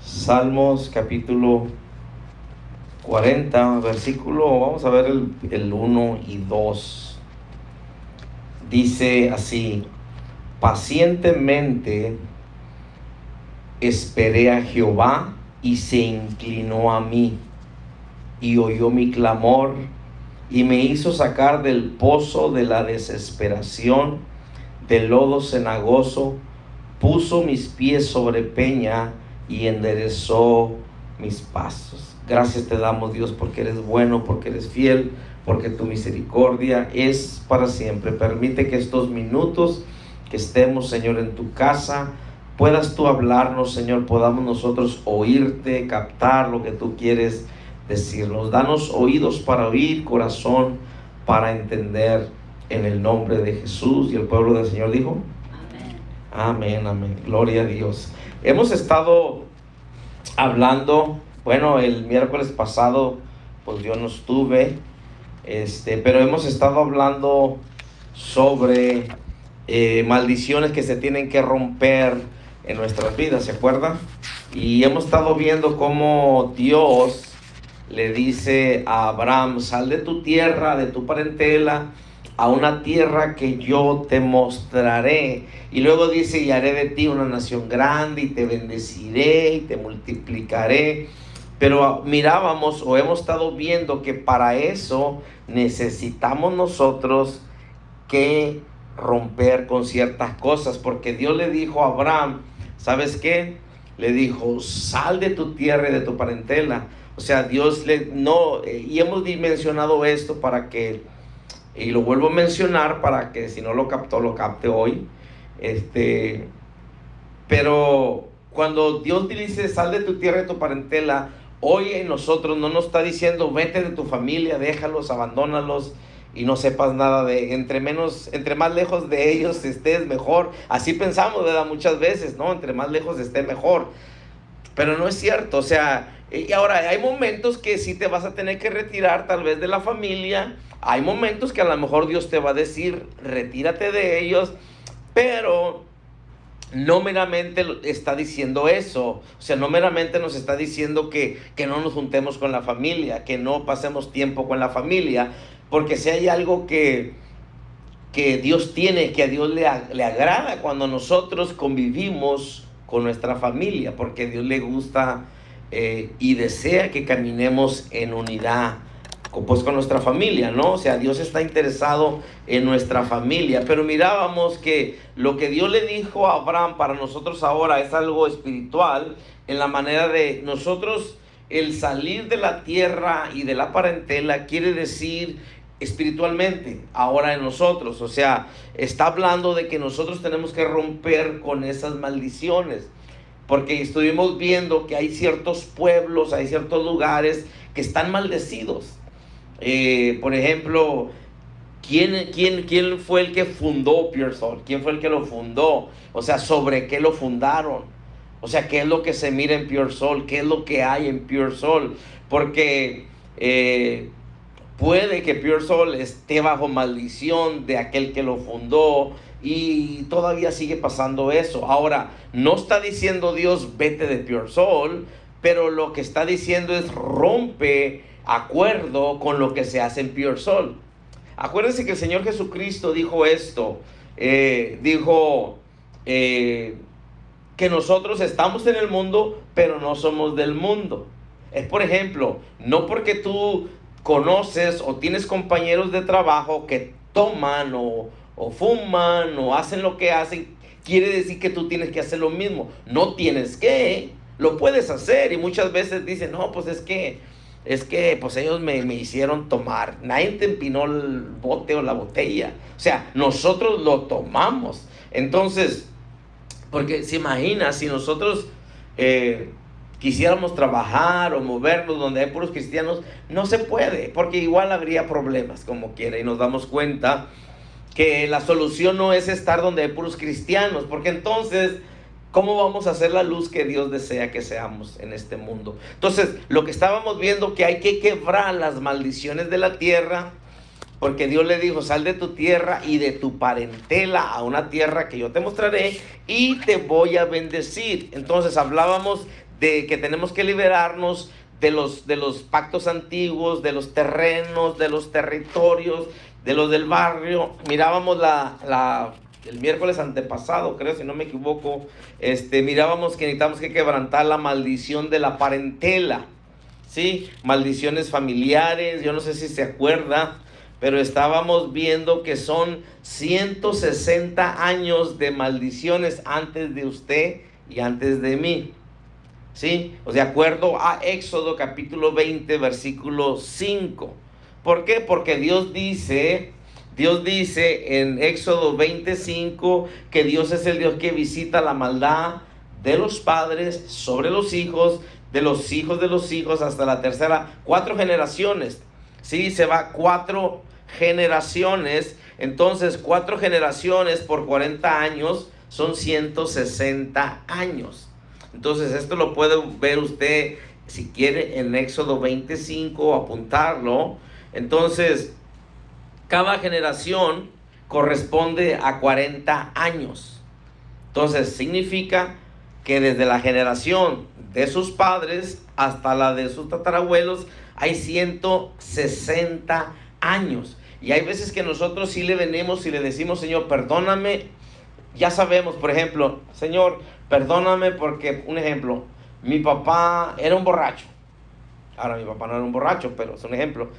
Salmos capítulo 40, versículo, vamos a ver el 1 y 2. Dice así: pacientemente esperé a Jehová y se inclinó a mí y oyó mi clamor y me hizo sacar del pozo de la desesperación, del lodo cenagoso. Puso mis pies sobre peña y enderezó mis pasos. Gracias te damos, Dios, porque eres bueno, porque eres fiel, porque tu misericordia es para siempre. Permite que estos minutos que estemos, Señor, en tu casa, puedas tú hablarnos, Señor, podamos nosotros oírte, captar lo que tú quieres decirnos. Danos oídos para oír, corazón para entender, en el nombre de Jesús. Y el pueblo del Señor dijo: amén, amén, gloria a Dios. Hemos estado hablando, bueno, el miércoles pasado pues yo no estuve, pero hemos estado hablando sobre maldiciones que se tienen que romper en nuestras vidas, ¿se acuerdan? Y hemos estado viendo cómo Dios le dice a Abraham: sal de tu tierra, de tu parentela, a una tierra que yo te mostraré. Y luego dice: y haré de ti una nación grande, y te bendeciré, y te multiplicaré. Pero mirábamos, o hemos estado viendo, que para eso necesitamos nosotros que romper con ciertas cosas. Porque Dios le dijo a Abraham, ¿sabes qué? Le dijo: sal de tu tierra y de tu parentela. O sea, Dios y hemos mencionado esto para que, y lo vuelvo a mencionar para que si no lo captó, lo capte hoy. Pero cuando Dios dice: sal de tu tierra y de tu parentela, hoy en nosotros no nos está diciendo: vete de tu familia, déjalos, abandónalos y no sepas nada de, entre más lejos de ellos estés, mejor. Así pensamos, ¿verdad? Muchas veces, ¿no? Entre más lejos esté, mejor. Pero no es cierto. O sea, y ahora hay momentos que sí te vas a tener que retirar tal vez de la familia. Hay momentos que a lo mejor Dios te va a decir: retírate de ellos, pero no meramente está diciendo eso. O sea, no meramente nos está diciendo que no nos juntemos con la familia, que no pasemos tiempo con la familia, porque si hay algo que Dios tiene, que a Dios le agrada cuando nosotros convivimos con nuestra familia, porque a Dios le gusta y desea que caminemos en unidad pues con nuestra familia, ¿no? O sea, Dios está interesado en nuestra familia. Pero mirábamos que lo que Dios le dijo a Abraham para nosotros ahora es algo espiritual, en la manera de nosotros, el salir de la tierra y de la parentela quiere decir espiritualmente ahora en nosotros. O sea, está hablando de que nosotros tenemos que romper con esas maldiciones, porque estuvimos viendo que hay ciertos pueblos, hay ciertos lugares que están maldecidos. Por ejemplo, ¿quién fue el que fundó Pearsall? ¿Quién fue el que lo fundó? O sea, ¿sobre qué lo fundaron? O sea, ¿qué es lo que se mira en Pearsall? ¿Qué es lo que hay en Pearsall? Porque puede que Pearsall esté bajo maldición de aquel que lo fundó, y todavía sigue pasando eso. Ahora, no está diciendo Dios: vete de Pearsall, pero lo que está diciendo es: rompe acuerdo con lo que se hace en Pearsall. Acuérdense que el Señor Jesucristo dijo esto, dijo que nosotros estamos en el mundo, pero no somos del mundo. Es, por ejemplo, no porque tú conoces o tienes compañeros de trabajo que toman o fuman o hacen lo que hacen, quiere decir que tú tienes que hacer lo mismo. No tienes que, lo puedes hacer. Y muchas veces dicen: no, pues es que pues ellos me hicieron tomar. Nadie te empinó el bote o la botella. O sea, nosotros lo tomamos. Entonces, porque se imagina, si nosotros quisiéramos trabajar o movernos donde hay puros cristianos, no se puede, porque igual habría problemas como quiera. Y nos damos cuenta que la solución no es estar donde hay puros cristianos, porque entonces, ¿cómo vamos a hacer la luz que Dios desea que seamos en este mundo? Entonces, lo que estábamos viendo, que hay que quebrar las maldiciones de la tierra, porque Dios le dijo: sal de tu tierra y de tu parentela a una tierra que yo te mostraré y te voy a bendecir. Entonces hablábamos de que tenemos que liberarnos de los pactos antiguos, de los terrenos, de los territorios, de los del barrio. Mirábamos el miércoles antepasado, creo, si no me equivoco, mirábamos que necesitamos que quebrantar la maldición de la parentela, ¿sí? Maldiciones familiares, yo no sé si se acuerda, pero estábamos viendo que son 160 años de maldiciones antes de usted y antes de mí, ¿sí? O sea, de acuerdo a Éxodo capítulo 20, versículo 5. ¿Por qué? Porque Dios dice en Éxodo 25 que Dios es el Dios que visita la maldad de los padres sobre los hijos de los hijos hasta la tercera, 4 generaciones. Sí, se va 4 generaciones. Entonces 4 generaciones por 40 años son 160 años. Entonces esto lo puede ver usted si quiere en Éxodo 25, apuntarlo. Entonces cada generación corresponde a 40 años. Entonces significa que desde la generación de sus padres hasta la de sus tatarabuelos hay 160 años. Y hay veces que nosotros sí le venimos y le decimos: Señor, perdóname. Ya sabemos, por ejemplo, Señor, perdóname porque, un ejemplo, mi papá era un borracho. Ahora mi papá no era un borracho, pero es un ejemplo.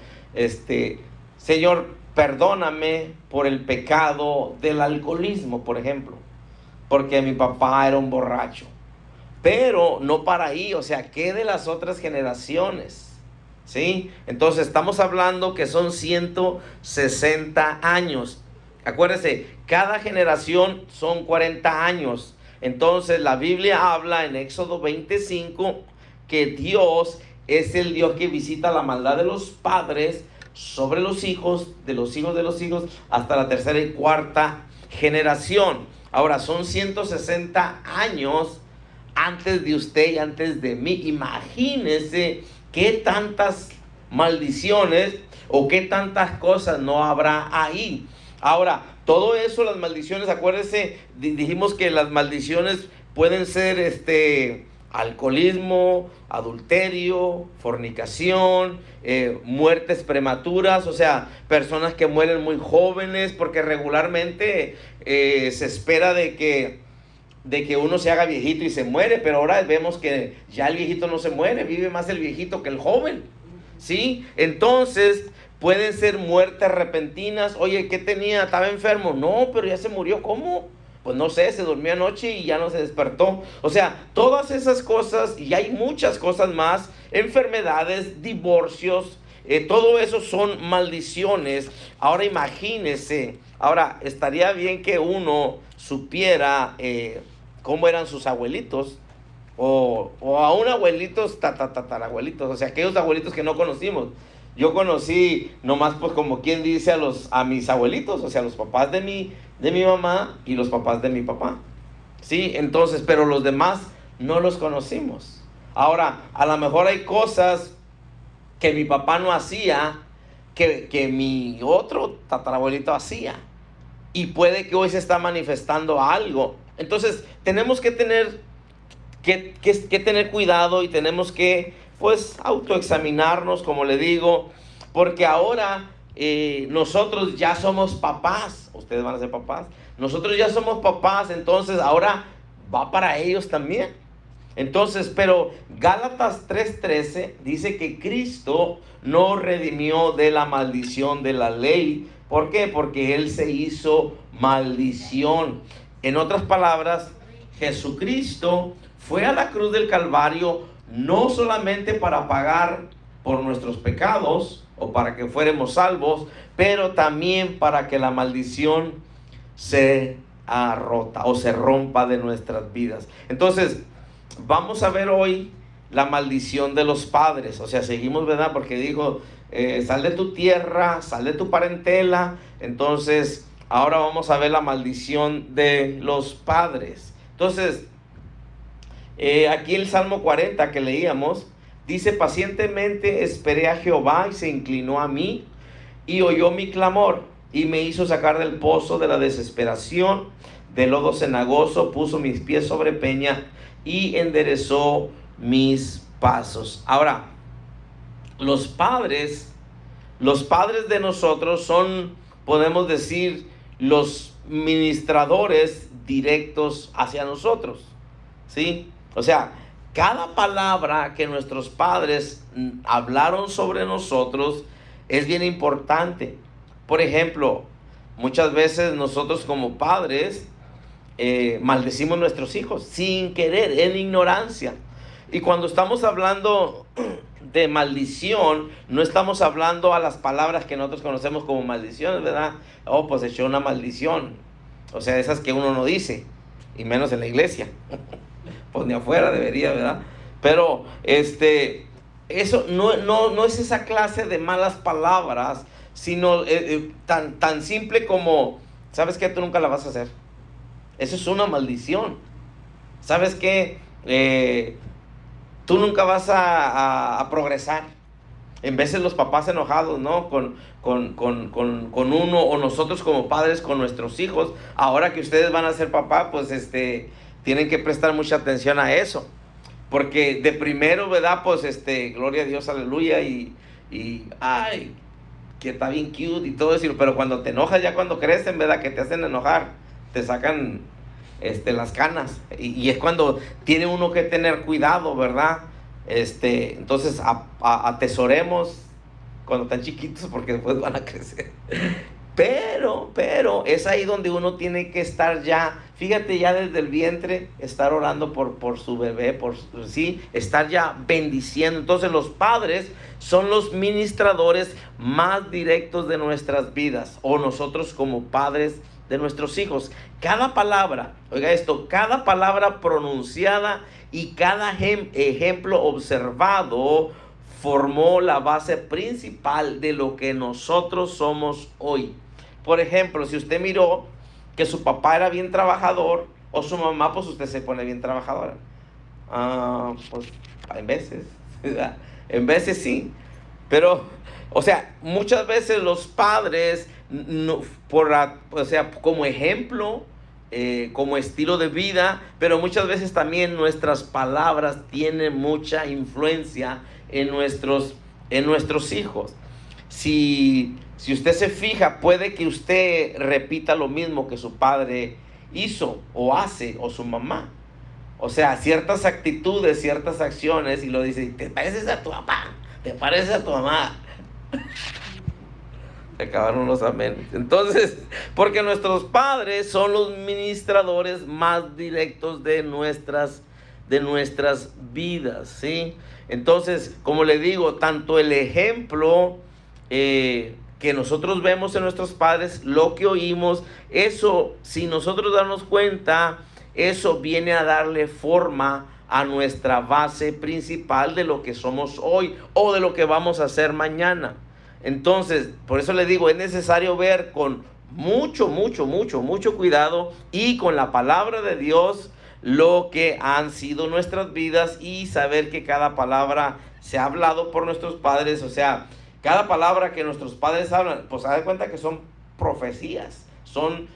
Señor, perdóname por el pecado del alcoholismo, por ejemplo, porque mi papá era un borracho. Pero no para ahí, o sea, ¿qué de las otras generaciones? ¿Sí? Entonces estamos hablando que son 160 años. Acuérdense, cada generación son 40 años. Entonces la Biblia habla en Éxodo 25 que Dios es el Dios que visita la maldad de los padres sobre los hijos, de los hijos, hasta la tercera y cuarta generación. Ahora, son 160 años antes de usted y antes de mí. Imagínese qué tantas maldiciones o qué tantas cosas no habrá ahí. Ahora, todo eso, las maldiciones, acuérdese, dijimos que las maldiciones pueden ser alcoholismo, adulterio, fornicación, muertes prematuras, o sea, personas que mueren muy jóvenes, porque regularmente se espera de que uno se haga viejito y se muere, pero ahora vemos que ya el viejito no se muere, vive más el viejito que el joven, ¿sí? Entonces pueden ser muertes repentinas. Oye, ¿qué tenía? ¿Estaba enfermo? No, pero ya se murió. ¿Cómo? Pues no sé, se durmió anoche y ya no se despertó. O sea, todas esas cosas, y hay muchas cosas más, enfermedades, divorcios, todo eso son maldiciones. Ahora imagínese, ahora estaría bien que uno supiera cómo eran sus abuelitos, o aún abuelitos, tatarabuelitos, o sea, aquellos abuelitos que no conocimos. Yo conocí nomás, pues, como quien dice, a mis abuelitos, o sea, los papás de mi mamá y los papás de mi papá. Sí, entonces, pero los demás no los conocimos. Ahora, a lo mejor hay cosas que mi papá no hacía, que mi otro tatarabuelito hacía. Y puede que hoy se está manifestando algo. Entonces, tenemos que tener cuidado y tenemos que, pues, autoexaminarnos, como le digo, porque ahora nosotros ya somos papás. Ustedes van a ser papás. Nosotros ya somos papás, entonces ahora va para ellos también. Entonces, pero Gálatas 3:13 dice que Cristo nos redimió de la maldición de la ley. ¿Por qué? Porque Él se hizo maldición. En otras palabras, Jesucristo fue a la cruz del Calvario no solamente para pagar por nuestros pecados o para que fuéramos salvos, pero también para que la maldición se rota o se rompa de nuestras vidas. Entonces, vamos a ver hoy la maldición de los padres. O sea, seguimos, ¿verdad? Porque dijo, sal de tu tierra, sal de tu parentela. Entonces, ahora vamos a ver la maldición de los padres. Entonces, aquí el Salmo 40 que leíamos, dice: pacientemente esperé a Jehová y se inclinó a mí y oyó mi clamor y me hizo sacar del pozo de la desesperación, del lodo cenagoso, puso mis pies sobre peña y enderezó mis pasos. Ahora, los padres de nosotros son, podemos decir, los ministradores directos hacia nosotros, ¿sí? O sea, cada palabra que nuestros padres hablaron sobre nosotros es bien importante. Por ejemplo, muchas veces nosotros como padres maldecimos a nuestros hijos sin querer, en ignorancia. Y cuando estamos hablando de maldición, no estamos hablando a las palabras que nosotros conocemos como maldiciones, ¿verdad? Oh, pues echó una maldición. O sea, esas que uno no dice, y menos en la iglesia. Pues ni afuera debería, ¿verdad? Pero eso no es esa clase de malas palabras, sino tan simple como, ¿sabes qué? Tú nunca la vas a hacer. Eso es una maldición. ¿Sabes qué? Tú nunca vas a progresar. En veces los papás enojados, ¿no? Con uno, o nosotros como padres con nuestros hijos. Ahora que ustedes van a ser papá, pues tienen que prestar mucha atención a eso. Porque de primero, ¿verdad? Pues gloria a Dios, aleluya, y ay, que está bien cute y todo eso. Pero cuando te enojas, ya cuando crecen, ¿verdad? Que te hacen enojar, te sacan las canas. Y es cuando tiene uno que tener cuidado, ¿verdad? Entonces atesoremos cuando están chiquitos, porque después van a crecer. Pero es ahí donde uno tiene que estar ya, fíjate, ya desde el vientre, estar orando por su bebé, sí, estar ya bendiciendo. Entonces los padres son los ministradores más directos de nuestras vidas, o nosotros como padres de nuestros hijos. Cada palabra, oiga esto, cada palabra pronunciada y cada ejemplo observado formó la base principal de lo que nosotros somos hoy. Por ejemplo, si usted miró que su papá era bien trabajador, o su mamá, pues usted se pone bien trabajadora. Pues en veces, ¿verdad? En veces sí. Pero, o sea, muchas veces los padres, como ejemplo, como estilo de vida, pero muchas veces también nuestras palabras tienen mucha influencia en nuestros hijos. Si usted se fija, puede que usted repita lo mismo que su padre hizo o hace, o su mamá. O sea, ciertas actitudes, ciertas acciones, y lo dice, te pareces a tu papá, te pareces a tu mamá. Se acabaron los amén. Entonces, porque nuestros padres son los ministradores más directos de nuestras vidas, ¿sí? Entonces, como le digo, tanto el ejemplo que nosotros vemos en nuestros padres, lo que oímos, eso, si nosotros damos cuenta, eso viene a darle forma a nuestra base principal de lo que somos hoy, o de lo que vamos a hacer mañana. Entonces, por eso le digo, es necesario ver con mucho cuidado, y con la palabra de Dios, lo que han sido nuestras vidas, y saber que cada palabra se ha hablado por nuestros padres. O sea, cada palabra que nuestros padres hablan, pues se da cuenta que son profecías, son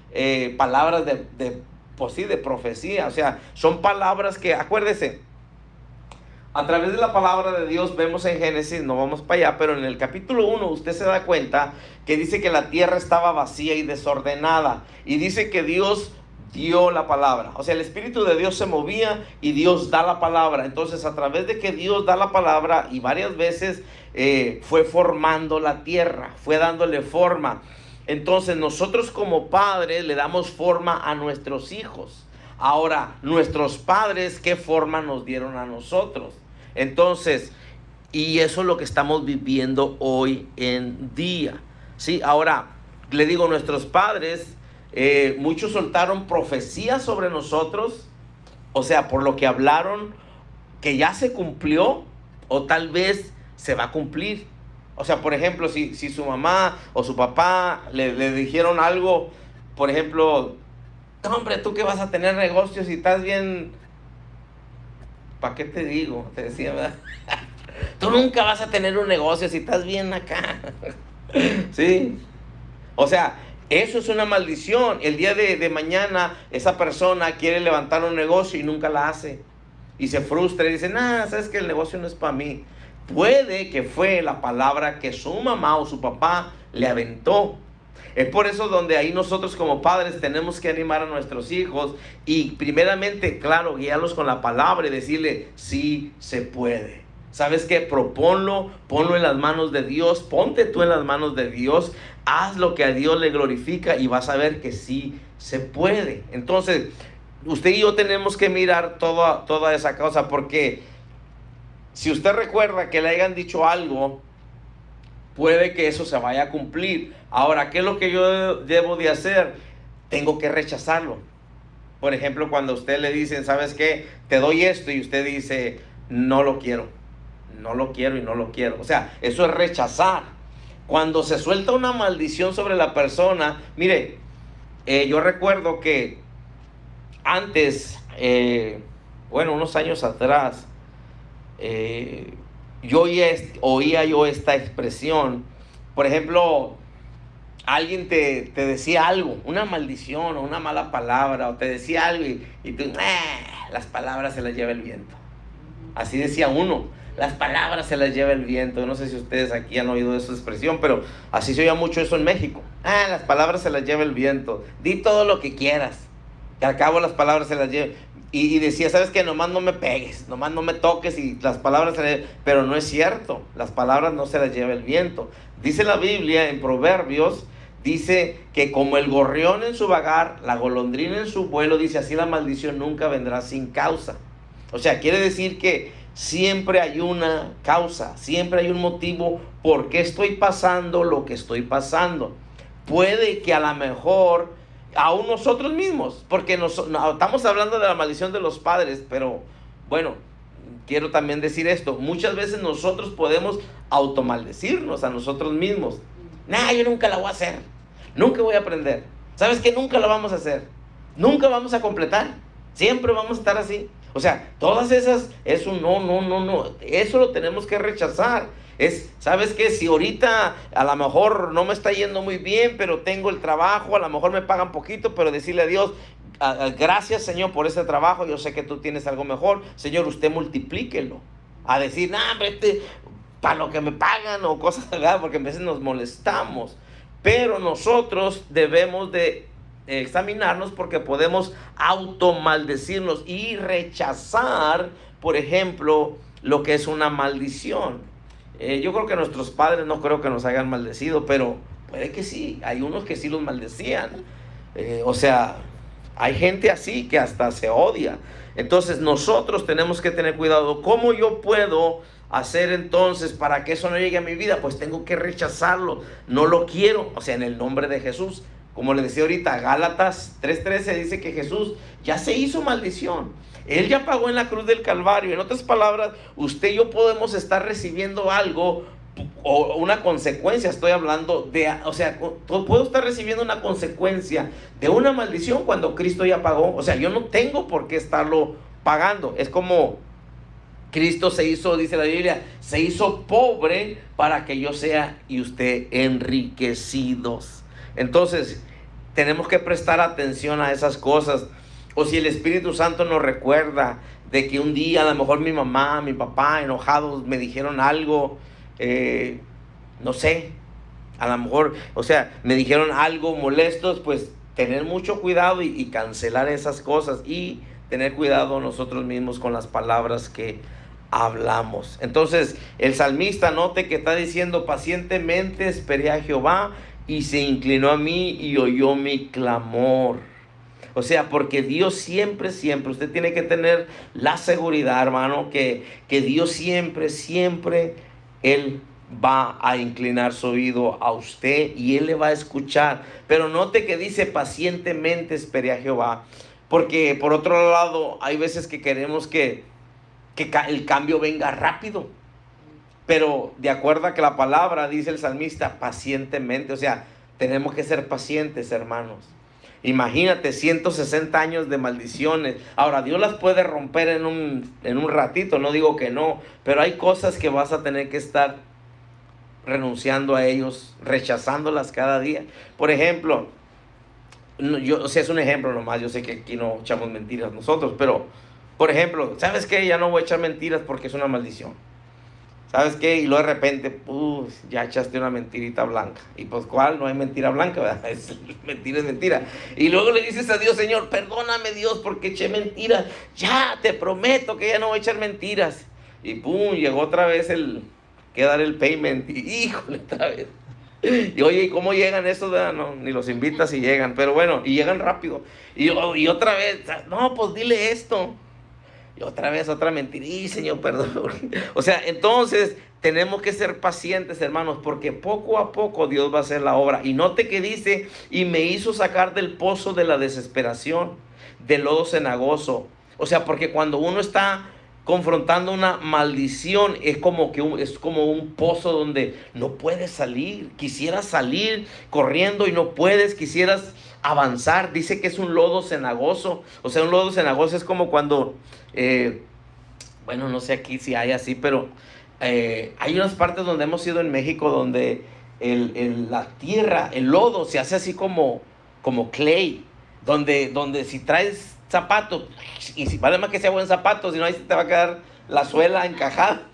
palabras de profecía. O sea, son palabras que, acuérdese, a través de la palabra de Dios vemos en Génesis, no vamos para allá, pero en el capítulo 1 usted se da cuenta que dice que la tierra estaba vacía y desordenada, y dice que Dios dio la palabra. O sea, el Espíritu de Dios se movía y Dios da la palabra. Entonces, a través de que Dios da la palabra, y varias veces fue formando la tierra, fue dándole forma. Entonces, nosotros como padres le damos forma a nuestros hijos. Ahora, nuestros padres, ¿qué forma nos dieron a nosotros? Entonces, y eso es lo que estamos viviendo hoy en día, ¿sí? Ahora, le digo, nuestros padres, muchos soltaron profecías sobre nosotros, o sea, por lo que hablaron, que ya se cumplió, o tal vez se va a cumplir. O sea, por ejemplo, si su mamá o su papá le dijeron algo, por ejemplo, hombre, tú que vas a tener negocios y estás bien, ¿para qué te digo? Te decía, ¿verdad? Tú nunca vas a tener un negocio si estás bien acá. ¿Sí? O sea, eso es una maldición. El día de mañana esa persona quiere levantar un negocio y nunca la hace. y se frustra y dice, nah, sabes que el negocio no es para mí. Puede que fue la palabra que su mamá o su papá le aventó. Es por eso donde ahí nosotros como padres tenemos que animar a nuestros hijos y primeramente, claro, guiarlos con la palabra y decirle, sí se puede. ¿Sabes qué? Proponlo, ponlo en las manos de Dios, ponte tú en las manos de Dios, haz lo que a Dios le glorifica y vas a ver que sí se puede. Entonces, usted y yo tenemos que mirar toda esa cosa, porque si usted recuerda que le hayan dicho algo, puede que eso se vaya a cumplir. Ahora, ¿qué es lo que yo debo de hacer? Tengo que rechazarlo. Por ejemplo, cuando a usted le dicen, ¿sabes qué? Te doy esto y usted dice, no lo quiero. No lo quiero y no lo quiero. O sea, eso es rechazar. Cuando se suelta una maldición sobre la persona, mire, yo recuerdo que antes, unos años atrás, yo oía yo esta expresión. Por ejemplo, alguien te decía algo, una maldición o una mala palabra, o te decía algo y tú, las palabras se las lleva el viento. Así decía uno, las palabras se las lleva el viento. No sé si ustedes aquí han oído esa expresión, pero así se oía mucho eso en México. Las palabras se las lleva el viento. Di todo lo que quieras, que al cabo las palabras se las llevan. Y decía, ¿sabes qué? Nomás no me pegues, nomás no me toques y las palabras se las llevan. Pero no es cierto, las palabras no se las lleva el viento. Dice la Biblia en Proverbios, dice que como el gorrión en su vagar, la golondrina en su vuelo, dice, así la maldición nunca vendrá sin causa. O sea, quiere decir que siempre hay una causa, siempre hay un motivo por qué estoy pasando lo que estoy pasando. Puede que a lo mejor aún nosotros mismos, porque estamos hablando de la maldición de los padres, pero bueno, quiero también decir esto, muchas veces nosotros podemos automaldecirnos a nosotros mismos. Yo nunca la voy a hacer, nunca voy a aprender, ¿sabes qué? Nunca la vamos a hacer, nunca vamos a completar, siempre vamos a estar así. O sea, todas esas, eso no, eso lo tenemos que rechazar. ¿Sabes qué? Si ahorita a lo mejor no me está yendo muy bien, pero tengo el trabajo, a lo mejor me pagan poquito, pero decirle a Dios, gracias Señor por ese trabajo, yo sé que tú tienes algo mejor, Señor, usted multiplíquelo. A decir, para lo que me pagan o cosas, ¿verdad? Porque a veces nos molestamos, pero nosotros debemos de examinarnos, porque podemos automaldecirnos y rechazar, por ejemplo, lo que es una maldición. Yo creo que nuestros padres no creo que nos hayan maldecido, pero puede que sí, hay unos que sí los maldecían. O sea, hay gente así que hasta se odia. Entonces nosotros tenemos que tener cuidado. ¿Cómo yo puedo hacer entonces para que eso no llegue a mi vida? Pues tengo que rechazarlo, no lo quiero, o sea, en el nombre de Jesús. Como le decía ahorita, Gálatas 3:13 dice que Jesús ya se hizo maldición. Él ya pagó en la cruz del Calvario. En otras palabras, usted y yo podemos estar recibiendo algo o una consecuencia. Estoy hablando de, o sea, puedo estar recibiendo una consecuencia de una maldición cuando Cristo ya pagó. O sea, yo no tengo por qué estarlo pagando. Es como Cristo se hizo, dice la Biblia, se hizo pobre para que yo sea y usted enriquecidos. Entonces, tenemos que prestar atención a esas cosas. O si el Espíritu Santo nos recuerda de que un día a lo mejor mi mamá, mi papá, enojados, me dijeron algo, no sé, a lo mejor, o sea, me dijeron algo molestos, pues tener mucho cuidado y cancelar esas cosas y tener cuidado nosotros mismos con las palabras que hablamos. Entonces, el salmista, note que está diciendo, pacientemente esperé a Jehová y se inclinó a mí y oyó mi clamor. O sea, porque Dios siempre, usted tiene que tener la seguridad, hermano, que Dios siempre, Él va a inclinar su oído a usted y Él le va a escuchar. Pero note que dice, pacientemente esperé a Jehová. Porque por otro lado, hay veces que queremos que el cambio venga rápido. Pero de acuerdo a que la palabra, dice el salmista, pacientemente. O sea, tenemos que ser pacientes, hermanos. Imagínate 160 años de maldiciones. Ahora, Dios las puede romper en un ratito, no digo que no, pero hay cosas que vas a tener que estar renunciando a ellos, rechazándolas cada día. Por ejemplo, o sea, es un ejemplo nomás, yo sé que aquí no echamos mentiras nosotros, pero Por ejemplo, ¿sabes qué? Ya no voy a echar mentiras porque es una maldición. ¿Sabes qué? Y luego de repente, pues, ya echaste una mentirita blanca. Y pues, ¿cuál? No hay mentira blanca, ¿verdad? Mentira es mentira. Y luego le dices a Dios, Señor, perdóname Dios porque eché mentiras. Ya, te prometo que ya no voy a echar mentiras. Y pum, llegó otra vez que dar el payment. Y híjole, otra vez. Y oye, ¿y cómo llegan esos? No, ni los invitas y llegan. Pero bueno, y llegan rápido. Y otra vez, no, pues dile esto. Y otra vez, otra mentira. Y Señor, perdón. O sea, entonces tenemos que ser pacientes, hermanos, porque poco a poco Dios va a hacer la obra. Y note que dice, y me hizo sacar del pozo de la desesperación, del lodo cenagoso. O sea, porque cuando uno está confrontando una maldición, es como un pozo donde no puedes salir. Quisieras salir corriendo y no puedes. Quisieras avanzar. Dice que es un lodo cenagoso. O sea, un lodo cenagoso es como cuando bueno, no sé aquí si hay así, pero hay unas partes donde hemos ido en México donde la tierra, el lodo se hace así como clay, donde si traes zapatos, y si vale más que sea buen zapato, si no ahí se te va a quedar la suela encajada,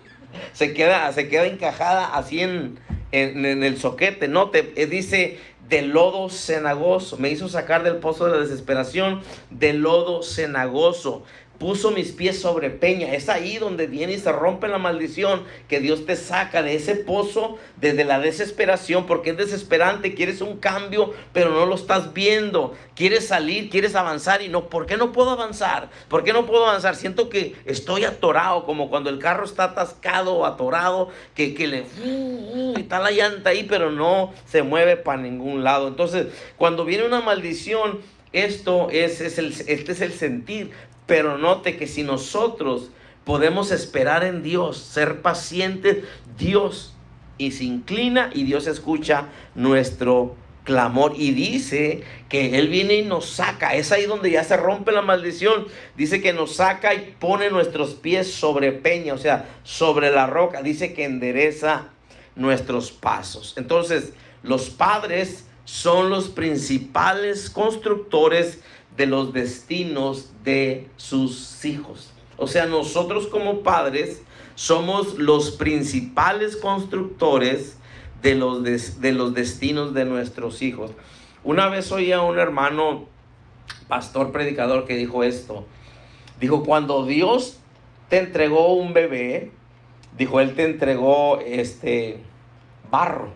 se queda encajada así en el soquete, ¿no? Dice, del lodo cenagoso, me hizo sacar del pozo de la desesperación, del lodo cenagoso. Puso mis pies sobre peña. Es ahí donde viene y se rompe la maldición, que Dios te saca de ese pozo, desde la desesperación, porque es desesperante. Quieres un cambio, pero no lo estás viendo. Quieres salir, quieres avanzar y no. ¿Por qué no puedo avanzar? ¿Por qué no puedo avanzar? Siento que estoy atorado, como cuando el carro está atascado o atorado, que y está la llanta ahí, pero no se mueve para ningún lado. Entonces, cuando viene una maldición, este es el sentir. Pero note que si nosotros podemos esperar en Dios, ser pacientes, Dios y se inclina y Dios escucha nuestro clamor. Y dice que Él viene y nos saca. Es ahí donde ya se rompe la maldición. Dice que nos saca y pone nuestros pies sobre peña, o sea, sobre la roca. Dice que endereza nuestros pasos. Entonces, los padres son los principales constructores de los destinos de sus hijos. O sea, nosotros como padres somos los principales constructores de los destinos de nuestros hijos. Una vez oí a un hermano pastor predicador que dijo esto. Dijo, cuando Dios te entregó un bebé, dijo, Él te entregó barro.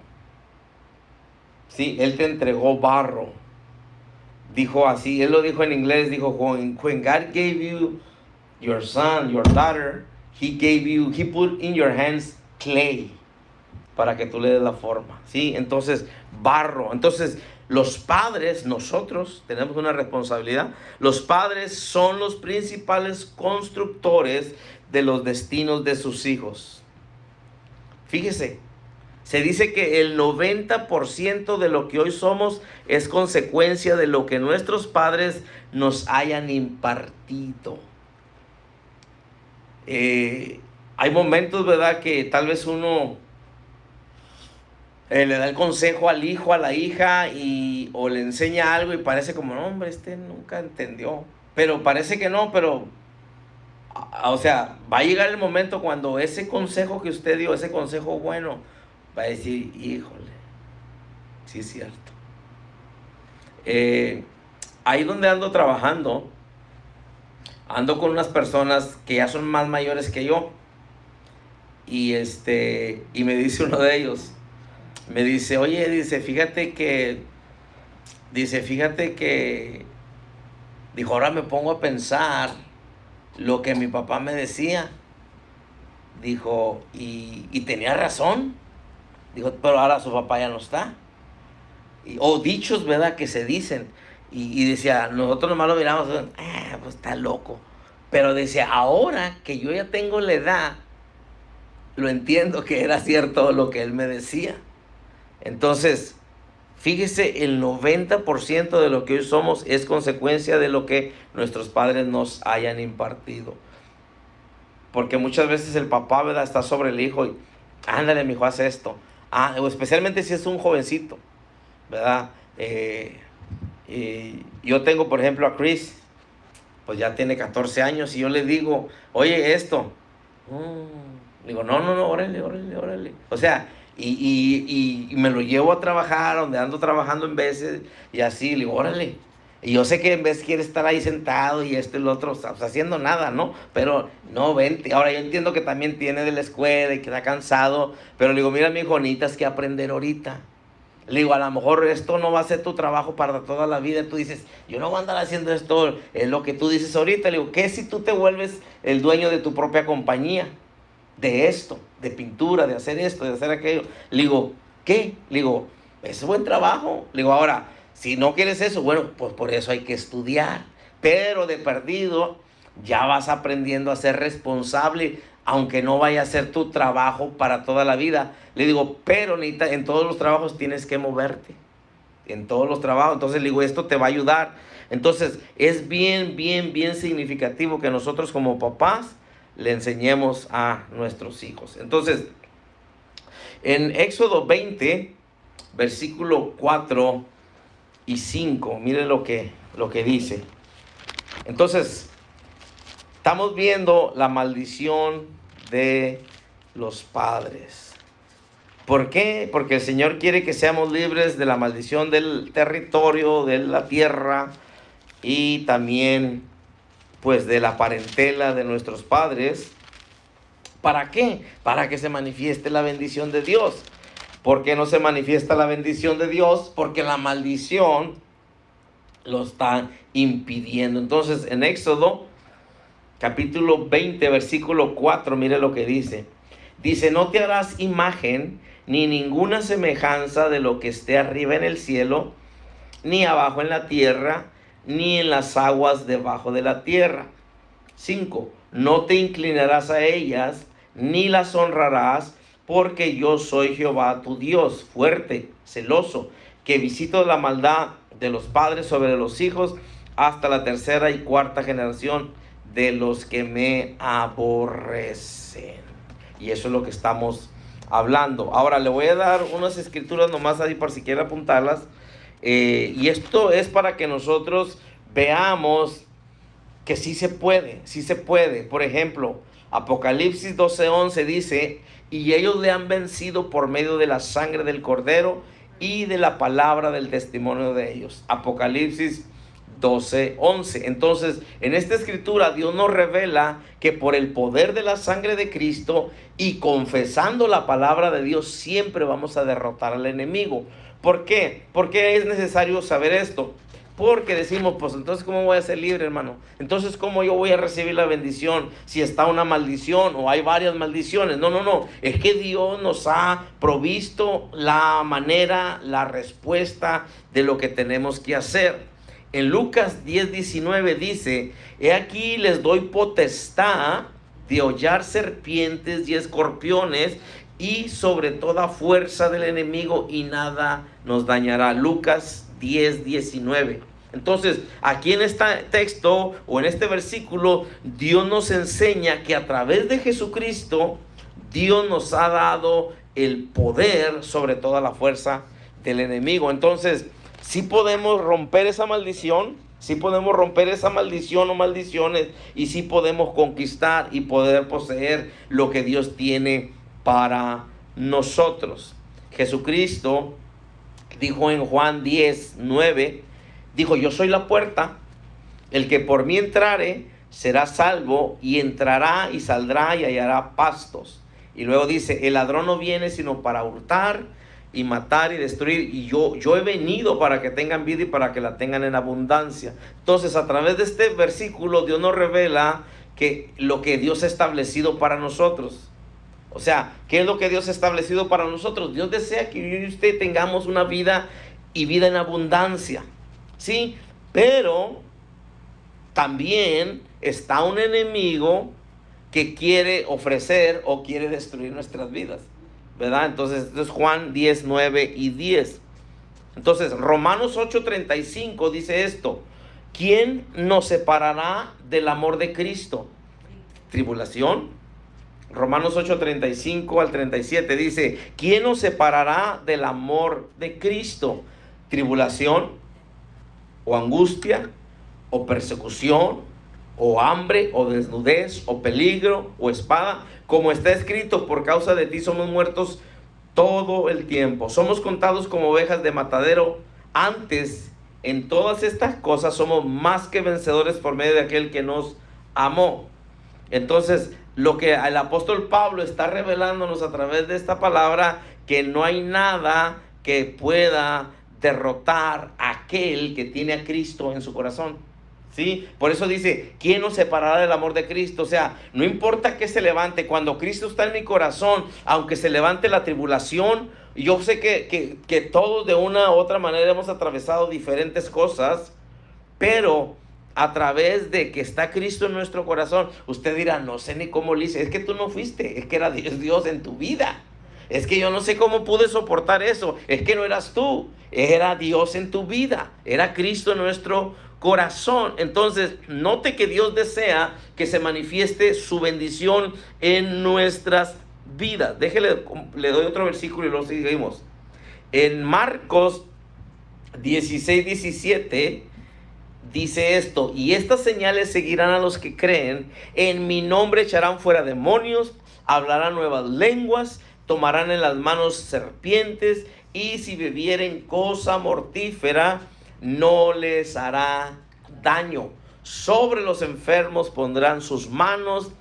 Sí, Él te entregó barro. Dijo así, él lo dijo en inglés, dijo, when God gave you your son, your daughter, he put in your hands clay, para que tú le des la forma, ¿sí? Entonces, barro. Entonces, los padres, nosotros tenemos una responsabilidad. Los padres son los principales constructores de los destinos de sus hijos. Fíjese. Se dice que el 90% de lo que hoy somos es consecuencia de lo que nuestros padres nos hayan impartido. Hay momentos, ¿verdad?, que tal vez uno le da el consejo al hijo, a la hija, o le enseña algo y parece como, no, hombre, nunca entendió. Pero parece que no, pero, o sea, va a llegar el momento cuando ese consejo que usted dio, ese consejo bueno, va a decir, híjole, sí es cierto. Ahí donde ando trabajando, ando con unas personas que ya son más mayores que yo. Y me dice uno de ellos, me dice, oye, fíjate que, dijo, ahora me pongo a pensar lo que mi papá me decía. Dijo, y tenía razón. Dijo, pero ahora su papá ya no está. O dichos, ¿verdad?, que se dicen. Y decía, nosotros nomás lo miramos, pues está loco. Pero decía, ahora que yo ya tengo la edad, lo entiendo que era cierto lo que él me decía. Entonces, fíjese, el 90% de lo que hoy somos es consecuencia de lo que nuestros padres nos hayan impartido. Porque muchas veces el papá, ¿verdad?, está sobre el hijo y, ándale, mi hijo, haz esto. O especialmente si es un jovencito, ¿verdad? Yo tengo, por ejemplo, a Chris. pues ya tiene 14 años y yo le digo, oye, esto. Digo, no, órale. O sea, y me lo llevo a trabajar, donde ando trabajando en veces, y así, le digo, órale. Y yo sé que en vez quiere estar ahí sentado y esto y lo otro, pues, haciendo nada, ¿no? Pero no, vente. Ahora yo entiendo que también tiene de la escuela y que está cansado, pero le digo, mira, mi hijo, necesitas que aprender ahorita. Le digo, a lo mejor esto no va a ser tu trabajo para toda la vida. Tú dices, yo no voy a andar haciendo esto, es lo que tú dices ahorita. Le digo, ¿qué si tú te vuelves el dueño de tu propia compañía? De esto, de pintura, de hacer esto, de hacer aquello. Le digo, ¿qué? Le digo, es buen trabajo. Le digo, ahora, si no quieres eso, bueno, pues por eso hay que estudiar. Pero de perdido, ya vas aprendiendo a ser responsable, aunque no vaya a ser tu trabajo para toda la vida. Le digo, pero en todos los trabajos tienes que moverte. En todos los trabajos. Entonces le digo, esto te va a ayudar. Entonces, es bien significativo que nosotros como papás le enseñemos a nuestros hijos. Entonces, en Éxodo 20, versículo 4 y 5, miren lo que dice. Entonces, estamos viendo la maldición de los padres. ¿Por qué? Porque el Señor quiere que seamos libres de la maldición del territorio, de la tierra y también pues de la parentela de nuestros padres. ¿Para qué? Para que se manifieste la bendición de Dios. ¿Por qué no se manifiesta la bendición de Dios? Porque la maldición lo está impidiendo. Entonces, en Éxodo, capítulo 20, versículo 4, mire lo que dice. Dice, no te harás imagen ni ninguna semejanza de lo que esté arriba en el cielo, ni abajo en la tierra, ni en las aguas debajo de la tierra. 5. No te inclinarás a ellas, ni las honrarás, porque yo soy Jehová tu Dios, fuerte, celoso, que visito la maldad de los padres sobre los hijos, hasta la tercera y cuarta generación de los que me aborrecen. Y eso es lo que estamos hablando. Ahora le voy a dar unas escrituras nomás ahí por si quiere apuntarlas. Y esto es para que nosotros veamos que sí se puede. Por ejemplo, Apocalipsis 12:11 dice, y ellos le han vencido por medio de la sangre del Cordero y de la palabra del testimonio de ellos. Apocalipsis 12:11. Entonces, en esta escritura Dios nos revela que por el poder de la sangre de Cristo y confesando la palabra de Dios siempre vamos a derrotar al enemigo. ¿Por qué? ¿Por qué es necesario saber esto? Porque decimos, pues entonces ¿cómo voy a ser libre, hermano? Entonces ¿cómo yo voy a recibir la bendición si está una maldición o hay varias maldiciones? No, es que Dios nos ha provisto la manera, la respuesta de lo que tenemos que hacer. En Lucas 10:19 dice, he aquí les doy potestad de hollar serpientes y escorpiones y sobre toda fuerza del enemigo y nada nos dañará. Lucas 10:19. Entonces, aquí en este texto o en este versículo, Dios nos enseña que a través de Jesucristo, Dios nos ha dado el poder sobre toda la fuerza del enemigo. Entonces, sí podemos romper esa maldición, o maldiciones, y sí podemos conquistar y poder poseer lo que Dios tiene para nosotros. Jesucristo dijo en Juan 10:9, dijo, yo soy la puerta, el que por mí entrare será salvo, y entrará y saldrá y hallará pastos. Y luego dice, el ladrón no viene sino para hurtar y matar y destruir, y yo he venido para que tengan vida y para que la tengan en abundancia. Entonces, a través de este versículo, Dios nos revela que lo que Dios ha establecido para nosotros. O sea, ¿qué es lo que Dios ha establecido para nosotros? Dios desea que yo y usted tengamos una vida y vida en abundancia, ¿sí? Pero también está un enemigo que quiere ofrecer o quiere destruir nuestras vidas, ¿verdad? Entonces, esto es Juan 10:9 y 10. Entonces, Romanos 8:35 dice esto, ¿quién nos separará del amor de Cristo? ¿Tribulación? Romanos 8:35 al 37 dice, ¿quién nos separará del amor de Cristo? ¿Tribulación? ¿O angustia? ¿O persecución? o hambre, o desnudez, o peligro, o espada. Como está escrito, por causa de ti somos muertos todo el tiempo. Somos contados como ovejas de matadero. Antes, en todas estas cosas somos más que vencedores por medio de aquel que nos amó. Entonces, lo que el apóstol Pablo está revelándonos a través de esta palabra, que no hay nada que pueda derrotar a aquel que tiene a Cristo en su corazón. ¿Sí? Por eso dice, ¿quién nos separará del amor de Cristo? O sea, no importa que se levante, cuando Cristo está en mi corazón, aunque se levante la tribulación, yo sé que todos de una u otra manera hemos atravesado diferentes cosas, pero a través de que está Cristo en nuestro corazón, usted dirá, no sé ni cómo le hice. Es que tú no fuiste, es que era Dios en tu vida. Es que yo no sé cómo pude soportar eso. Es que no eras tú, era Dios en tu vida, era Cristo en nuestro corazón. Entonces, note que Dios desea que se manifieste su bendición en nuestras vidas. Le doy otro versículo y lo seguimos. En Marcos 16:17 dice esto: y estas señales seguirán a los que creen, en mi nombre echarán fuera demonios, hablarán nuevas lenguas, tomarán en las manos serpientes, y si bebieren cosa mortífera no les hará daño. Sobre los enfermos pondrán sus manos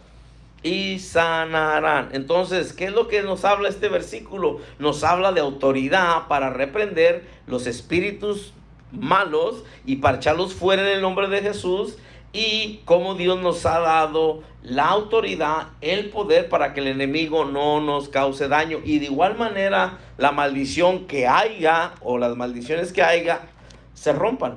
y sanarán. Entonces, ¿qué es lo que nos habla este versículo? Nos habla de autoridad para reprender los espíritus malos y para echarlos fuera en el nombre de Jesús, y cómo Dios nos ha dado la autoridad, el poder para que el enemigo no nos cause daño. Y de igual manera, la maldición que haya o las maldiciones que haya se rompan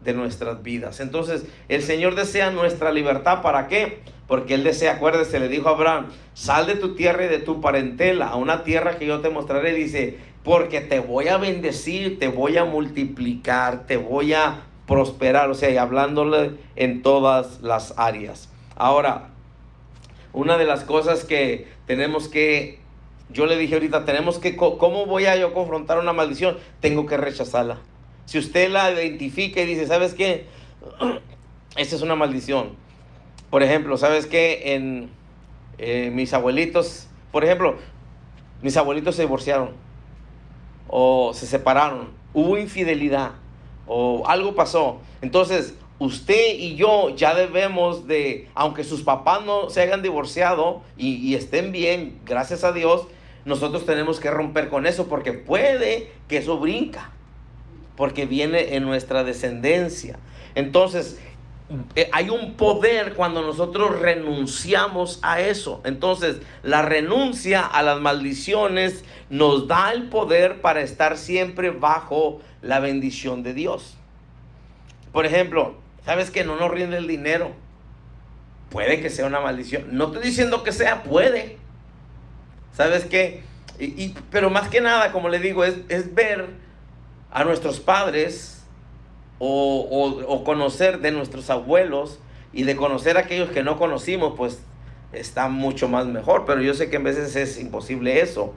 de nuestras vidas. Entonces, el Señor desea nuestra libertad. ¿Para qué? Porque Él desea, acuérdese, le dijo a Abraham, sal de tu tierra y de tu parentela a una tierra que yo te mostraré. Dice, porque te voy a bendecir, te voy a multiplicar, te voy a prosperar. O sea, y hablándole en todas las áreas. Ahora, una de las cosas que tenemos que, yo le dije ahorita, tenemos que, ¿cómo voy a yo confrontar una maldición? Tengo que rechazarla. Si usted la identifica y dice, ¿sabes qué? Esta es una maldición. Por ejemplo, ¿sabes qué? Mis abuelitos, por ejemplo, mis abuelitos se divorciaron o se separaron, hubo infidelidad o algo pasó. Entonces, usted y yo ya debemos de, aunque sus papás no se hayan divorciado y estén bien, gracias a Dios, nosotros tenemos que romper con eso, porque puede que eso brinca, porque viene en nuestra descendencia. Entonces, hay un poder cuando nosotros renunciamos a eso. Entonces, la renuncia a las maldiciones nos da el poder para estar siempre bajo la bendición de Dios. Por ejemplo, ¿sabes que no nos rinde el dinero? Puede que sea una maldición. No estoy diciendo que sea, puede. ¿Sabes qué? Pero más que nada, como le digo, es ver a nuestros padres o conocer de nuestros abuelos, y de conocer a aquellos que no conocimos, pues está mucho más mejor. Pero yo sé que en veces es imposible eso.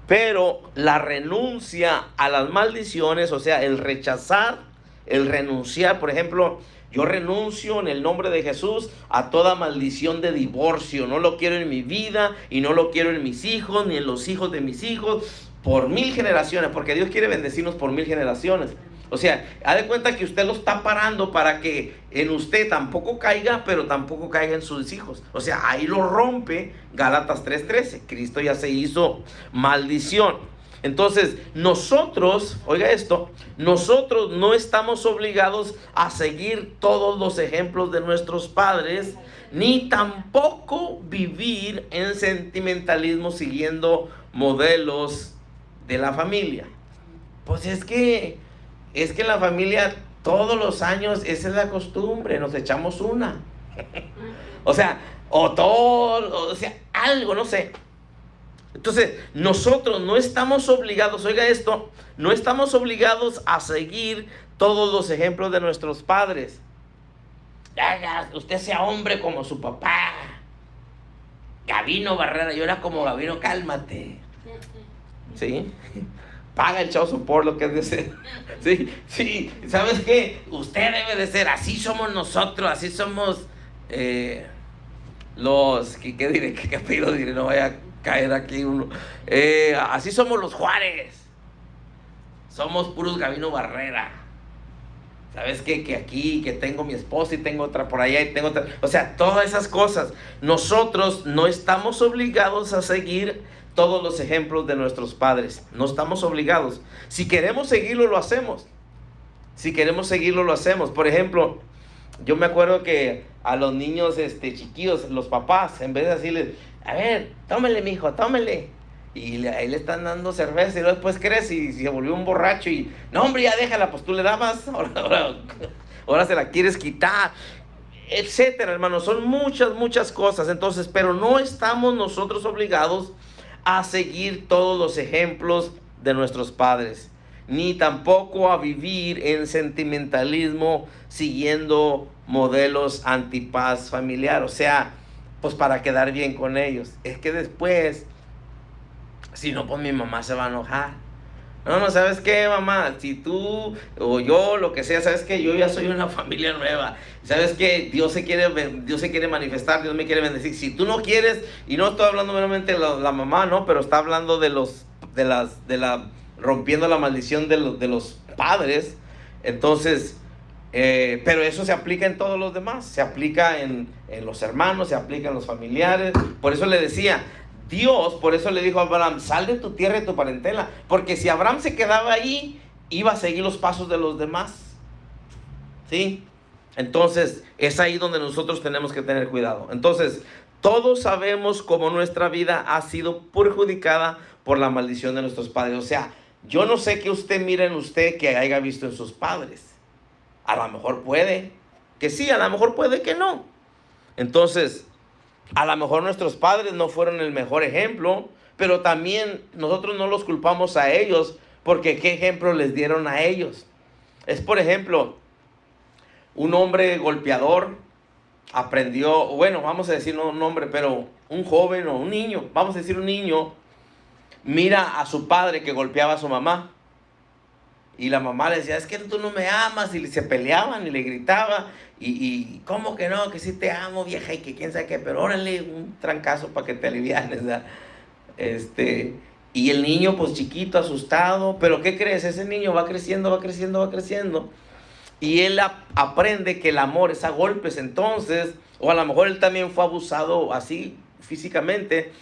Pero la renuncia a las maldiciones, o sea, el rechazar, el renunciar. Por ejemplo, yo renuncio en el nombre de Jesús a toda maldición de divorcio. No lo quiero en mi vida y no lo quiero en mis hijos ni en los hijos de mis hijos por 1000 generaciones, porque Dios quiere bendecirnos por 1000 generaciones. O sea, haz de cuenta que usted lo está parando para que en usted tampoco caiga, pero tampoco caiga en sus hijos. O sea, ahí lo rompe Gálatas 3:13. Cristo ya se hizo maldición. Entonces, nosotros, oiga esto, nosotros no estamos obligados a seguir todos los ejemplos de nuestros padres, ni tampoco vivir en sentimentalismo siguiendo modelos de la familia. Pues es que en la familia todos los años esa es la costumbre, nos echamos una. O sea, algo, no sé. Entonces, nosotros no estamos obligados, oiga esto, no estamos obligados a seguir todos los ejemplos de nuestros padres. Usted sea hombre como su papá. Gabino Barrera, yo era como Gabino, cálmate. ¿Sí? Paga el child support, lo que es de ser. Sí, ¿sabes qué? Usted debe de ser, así somos nosotros, así somos ¿Qué diré? ¿Qué apellido diré? No vaya a caer aquí uno. Así somos los Juárez. Somos puros Gavino Barrera. ¿Sabes qué? Que aquí, que tengo mi esposa y tengo otra por allá y tengo otra. O sea, todas esas cosas. Nosotros no estamos obligados a seguir todos los ejemplos de nuestros padres. No estamos obligados. Si queremos seguirlo, lo hacemos. Si queremos seguirlo, lo hacemos. Por ejemplo, yo me acuerdo que a los niños chiquillos, los papás, en vez de decirles, a ver, tómele, mijo, tómele. Y ahí le están dando cerveza y luego después crece y se volvió un borracho y, no hombre, ya déjala, pues tú le dabas, ahora se la quieres quitar, etcétera, hermanos. Son muchas cosas. Entonces, pero no estamos nosotros obligados a seguir todos los ejemplos de nuestros padres, ni tampoco a vivir en sentimentalismo siguiendo modelos antipaz familiar, o sea, pues para quedar bien con ellos. Es que después, si no, pues mi mamá se va a enojar. No, ¿sabes qué, mamá? Si tú o yo, lo que sea, ¿sabes qué? Yo ya soy una familia nueva. ¿Sabes qué? Dios se quiere manifestar, Dios me quiere bendecir. Si tú no quieres, y no estoy hablando meramente de la mamá, ¿no? Pero está hablando rompiendo la maldición de los padres. Entonces, pero eso se aplica en todos los demás. Se aplica en los hermanos, se aplica en los familiares. Por eso le decía, Dios, por eso le dijo a Abraham, sal de tu tierra y tu parentela, porque si Abraham se quedaba ahí, iba a seguir los pasos de los demás, ¿sí? Entonces, es ahí donde nosotros tenemos que tener cuidado. Entonces, todos sabemos cómo nuestra vida ha sido perjudicada por la maldición de nuestros padres. O sea, yo no sé qué usted mira en usted que haya visto en sus padres. A lo mejor puede que sí, a lo mejor puede que no. Entonces, a lo mejor nuestros padres no fueron el mejor ejemplo, pero también nosotros no los culpamos a ellos, porque ¿qué ejemplo les dieron a ellos? Es, por ejemplo, un hombre golpeador aprendió, bueno, vamos a decir no un hombre, pero un joven o un niño, vamos a decir un niño, mira a su padre que golpeaba a su mamá. Y la mamá le decía, es que tú no me amas, y se peleaban y le gritaba, y ¿cómo que no? Que sí te amo, vieja, y que quién sabe qué, pero órale, un trancazo para que te alivianes, ¿verdad? Y el niño pues chiquito, asustado, pero ¿qué crees? Ese niño va creciendo, y él aprende que el amor es a golpes. Entonces, o a lo mejor él también fue abusado así físicamente.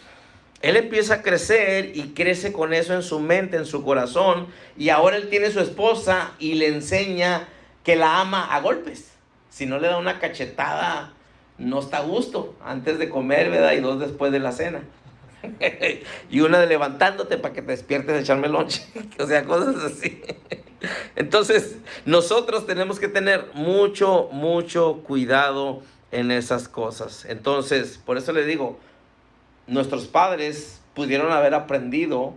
Él empieza a crecer y crece con eso en su mente, en su corazón. Y ahora él tiene su esposa y le enseña que la ama a golpes. Si no le da una cachetada, no está a gusto. Antes de comer, ¿verdad? Y 2 después de la cena. Y una de levantándote para que te despiertes de echarme lonche. O sea, cosas así. Entonces, nosotros tenemos que tener mucho cuidado en esas cosas. Entonces, por eso le digo, nuestros padres pudieron haber aprendido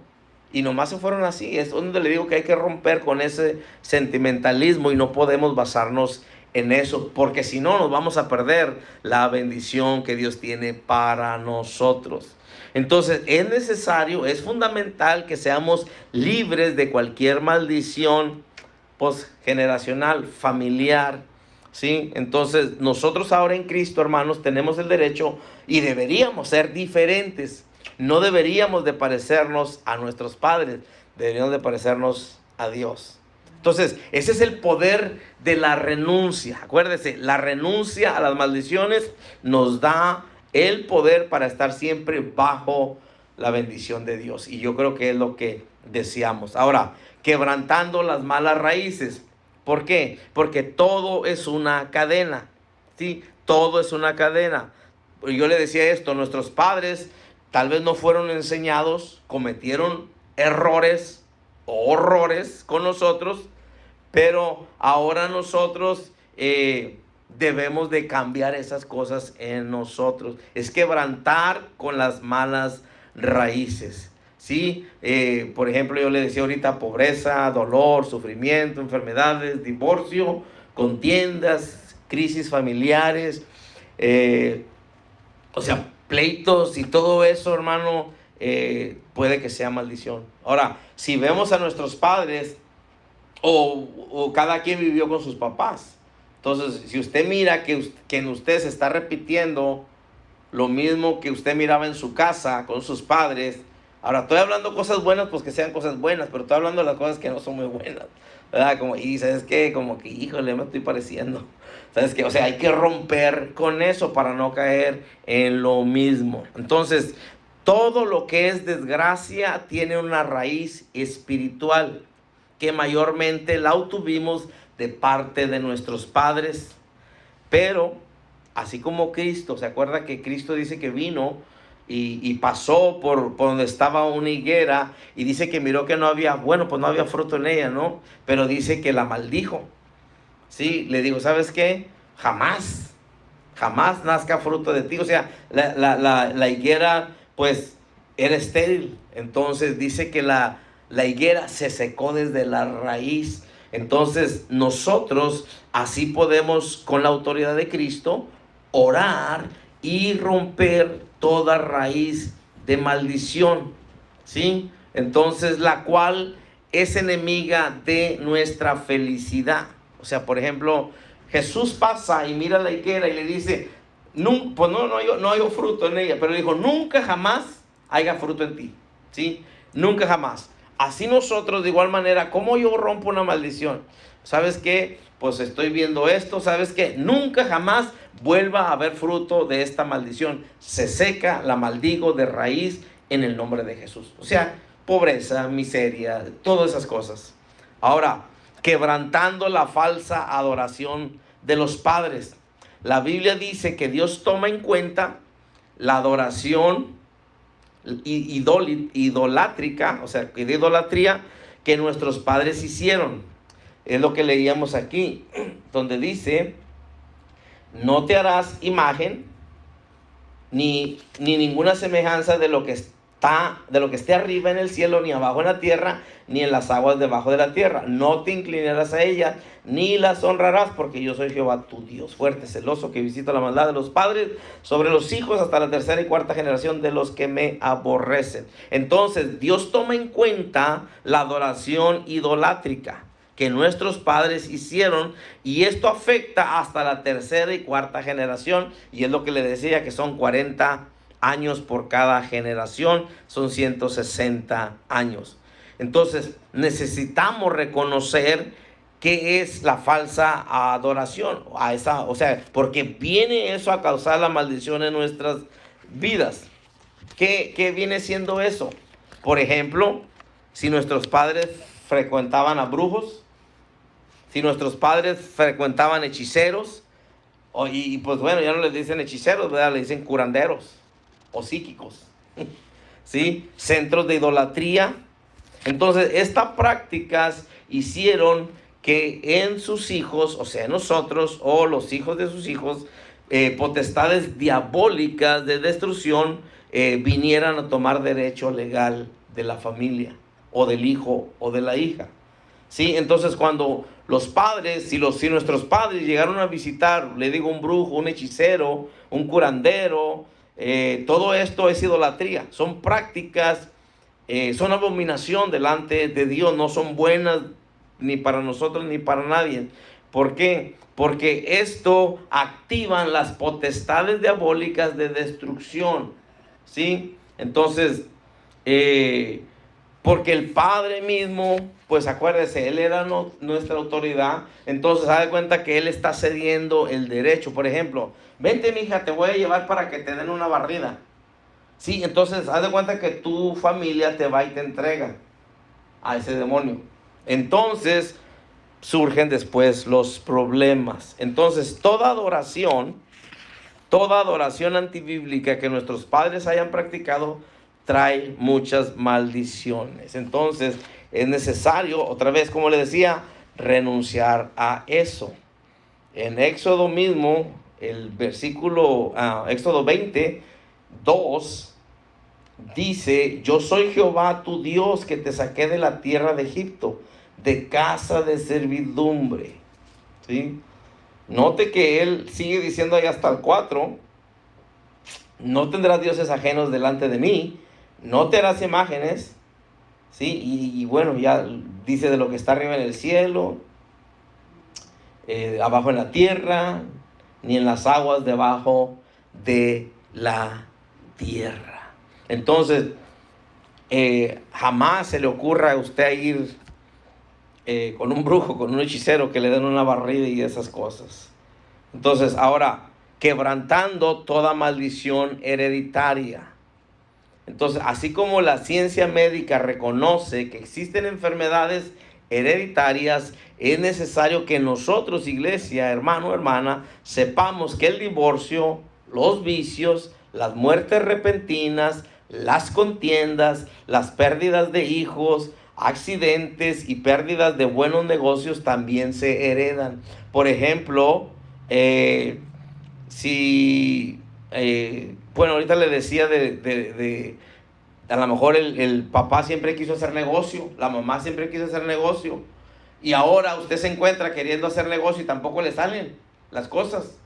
y nomás se fueron así. Es donde le digo que hay que romper con ese sentimentalismo y no podemos basarnos en eso, porque si no nos vamos a perder la bendición que Dios tiene para nosotros. Entonces es necesario, es fundamental que seamos libres de cualquier maldición postgeneracional, familiar, ¿sí? Entonces nosotros ahora en Cristo, hermanos, tenemos el derecho y deberíamos ser diferentes. No deberíamos de parecernos a nuestros padres, deberíamos de parecernos a Dios. Entonces, ese es el poder de la renuncia. Acuérdese, la renuncia a las maldiciones nos da el poder para estar siempre bajo la bendición de Dios. Y yo creo que es lo que deseamos. Ahora, quebrantando las malas raíces. ¿Por qué? Porque todo es una cadena, ¿sí? Todo es una cadena. Yo le decía esto, nuestros padres tal vez no fueron enseñados, cometieron errores o horrores con nosotros, pero ahora nosotros debemos de cambiar esas cosas en nosotros. Es quebrantar con las malas raíces, ¿sí? Por ejemplo, yo le decía ahorita, pobreza, dolor, sufrimiento, enfermedades, divorcio, contiendas, crisis familiares, o sea, pleitos y todo eso, hermano, puede que sea maldición. Ahora, si vemos a nuestros padres, o cada quien vivió con sus papás, Entonces, si usted mira que en usted se está repitiendo lo mismo que usted miraba en su casa con sus padres, ahora estoy hablando cosas buenas, pues que sean cosas buenas, pero estoy hablando de las cosas que no son muy buenas, ¿verdad? Como, y ¿sabes qué? Como que, híjole, me estoy pareciendo. ¿Sabes qué? O sea, hay que romper con eso para no caer en lo mismo. Entonces, todo lo que es desgracia tiene una raíz espiritual que mayormente la obtuvimos de parte de nuestros padres. Pero, así como Cristo, ¿se acuerda que Cristo dice que vino y pasó por donde estaba una higuera y dice que miró que no había, bueno, pues no había fruto en ella, ¿no? Pero dice que la maldijo. Sí, le digo, ¿sabes qué? Jamás nazca fruto de ti. O sea, la higuera, pues, era estéril. Entonces dice que la higuera se secó desde la raíz. Entonces nosotros así podemos, con la autoridad de Cristo, orar y romper toda raíz de maldición, ¿sí? Entonces, la cual es enemiga de nuestra felicidad. O sea, por ejemplo, Jesús pasa y mira la higuera y le dice, no, pues no hay fruto en ella, pero le dijo, nunca jamás haya fruto en ti, ¿sí? Nunca jamás. Así nosotros, de igual manera, ¿cómo yo rompo una maldición? ¿Sabes qué? Pues estoy viendo esto, ¿sabes qué? Nunca jamás vuelva a haber fruto de esta maldición. Se seca, la maldigo de raíz en el nombre de Jesús. O sea, pobreza, miseria, todas esas cosas. Ahora, quebrantando la falsa adoración de los padres. La Biblia dice que Dios toma en cuenta la adoración idolátrica, o sea, de idolatría que nuestros padres hicieron. Es lo que leíamos aquí, donde dice, no te harás imagen ni ninguna semejanza de lo que esté arriba en el cielo, ni abajo en la tierra, ni en las aguas debajo de la tierra. No te inclinarás a ellas, ni las honrarás, porque yo soy Jehová tu Dios, fuerte, celoso, que visito la maldad de los padres sobre los hijos hasta la tercera y cuarta generación de los que me aborrecen. Entonces, Dios toma en cuenta la adoración idolátrica que nuestros padres hicieron, y esto afecta hasta la tercera y cuarta generación, y es lo que le decía, que son 40 años por cada generación, son 160 años. Entonces necesitamos reconocer qué es la falsa adoración, o sea, porque viene eso a causar la maldición en nuestras vidas. ¿Qué viene siendo eso? Por ejemplo, si nuestros padres frecuentaban a brujos, si nuestros padres frecuentaban hechiceros, y pues bueno, ya no les dicen hechiceros, ¿verdad? Le dicen curanderos o psíquicos, ¿sí? Centros de idolatría. Entonces, estas prácticas hicieron que en sus hijos, o sea, nosotros o los hijos de sus hijos, potestades diabólicas de destrucción vinieran a tomar derecho legal de la familia o del hijo o de la hija. Sí, entonces cuando los padres, si nuestros padres llegaron a visitar, le digo, un brujo, un hechicero, un curandero, todo esto es idolatría, son prácticas, son abominación delante de Dios, no son buenas ni para nosotros ni para nadie. ¿Por qué? Porque esto activan las potestades diabólicas de destrucción, ¿sí? Entonces, porque el Padre mismo, pues acuérdese, Él era nuestra autoridad. Entonces, haz de cuenta que Él está cediendo el derecho. Por ejemplo, vente, mija, te voy a llevar para que te den una barrida. Sí, entonces, haz de cuenta que tu familia te va y te entrega a ese demonio. Entonces, surgen después los problemas. Entonces, toda adoración antibíblica que nuestros padres hayan practicado trae muchas maldiciones. Entonces es necesario, otra vez, como le decía, renunciar a eso. En Éxodo mismo, el versículo Éxodo 20:2 dice, yo soy Jehová tu Dios que te saqué de la tierra de Egipto, de casa de servidumbre. ¿Sí? Note que él sigue diciendo ahí hasta el 4, no tendrás dioses ajenos delante de mí, no te harás imágenes, ¿sí? Y bueno, ya dice de lo que está arriba en el cielo, abajo en la tierra, ni en las aguas debajo de la tierra. Entonces, jamás se le ocurra a usted ir con un brujo, con un hechicero que le den una barrida y esas cosas. Entonces, ahora, quebrantando toda maldición hereditaria. Entonces, así como la ciencia médica reconoce que existen enfermedades hereditarias, es necesario que nosotros, iglesia, hermano, hermana, sepamos que el divorcio, los vicios, las muertes repentinas, las contiendas, las pérdidas de hijos, accidentes y pérdidas de buenos negocios también se heredan. Por ejemplo, bueno, ahorita le decía a lo mejor el papá siempre quiso hacer negocio, la mamá siempre quiso hacer negocio, y ahora usted se encuentra queriendo hacer negocio y tampoco le salen las cosas,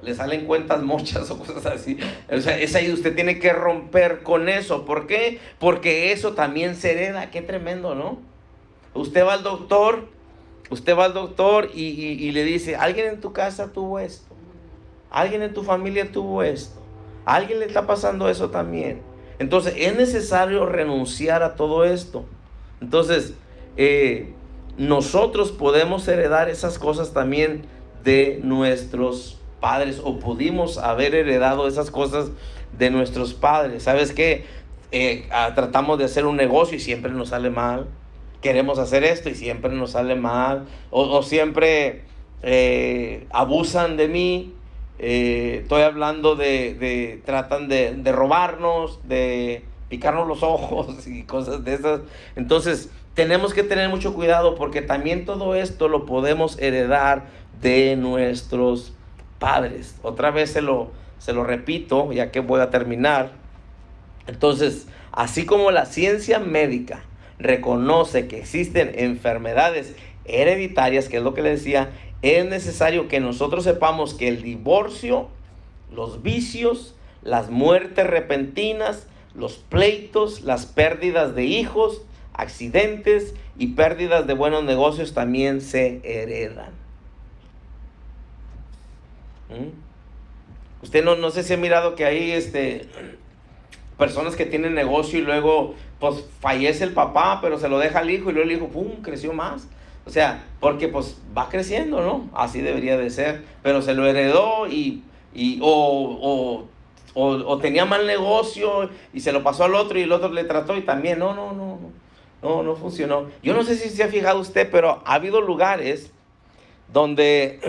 le salen cuentas mochas o cosas así. O sea, es ahí, usted tiene que romper con eso. ¿Por qué? Porque eso también se hereda. Qué tremendo, ¿no? Usted va al doctor y le dice, alguien en tu casa tuvo esto, alguien en tu familia tuvo esto, a alguien le está pasando eso también. Entonces es necesario renunciar a todo esto. Entonces nosotros podemos heredar esas cosas también de nuestros padres, o pudimos haber heredado esas cosas de nuestros padres. ¿Sabes qué? Tratamos de hacer un negocio y siempre nos sale mal. Queremos hacer esto y siempre nos sale mal. O siempre abusan de mí. Estoy hablando tratan de robarnos, de picarnos los ojos y cosas de esas. Entonces tenemos que tener mucho cuidado, porque también todo esto lo podemos heredar de nuestros padres. Otra vez se lo repito, ya que voy a terminar. Entonces, así como la ciencia médica reconoce que existen enfermedades hereditarias, que es lo que le decía, es necesario que nosotros sepamos que el divorcio, los vicios, las muertes repentinas, los pleitos, las pérdidas de hijos, accidentes y pérdidas de buenos negocios también se heredan. Usted no sé si ha mirado que hay personas que tienen negocio y luego pues fallece el papá, pero se lo deja al hijo, y luego el hijo ¡pum!, creció más. O sea, porque pues va creciendo, ¿no? Así debería de ser. Pero se lo heredó o tenía mal negocio y se lo pasó al otro y el otro le trató y también no funcionó. Yo no sé si se ha fijado usted, pero ha habido lugares donde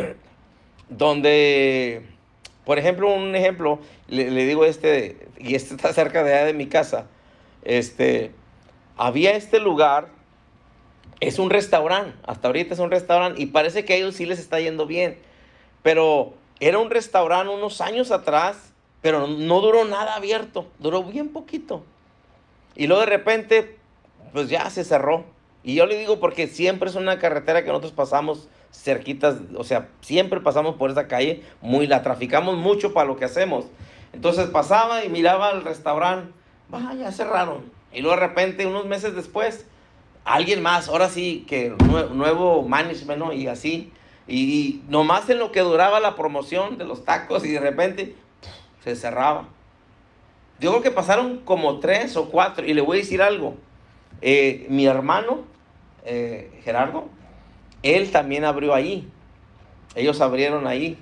por ejemplo, un ejemplo, le digo y está cerca de allá de mi casa. Había este lugar, es un restaurante, hasta ahorita es un restaurante, y parece que a ellos sí les está yendo bien, pero era un restaurante unos años atrás, pero no duró nada abierto, duró bien poquito, y luego de repente, pues ya se cerró. Y yo le digo porque siempre es una carretera que nosotros pasamos cerquitas, o sea, siempre pasamos por esa calle, la traficamos mucho para lo que hacemos. Entonces pasaba y miraba al restaurante, ya cerraron. Y luego de repente, unos meses después, alguien más, ahora sí, que nuevo management, ¿no? Y así, y nomás en lo que duraba la promoción de los tacos, y de repente se cerraba. Yo creo que pasaron como 3 o 4, y le voy a decir algo. Mi hermano Gerardo, él también abrió ahí. Ellos abrieron ahí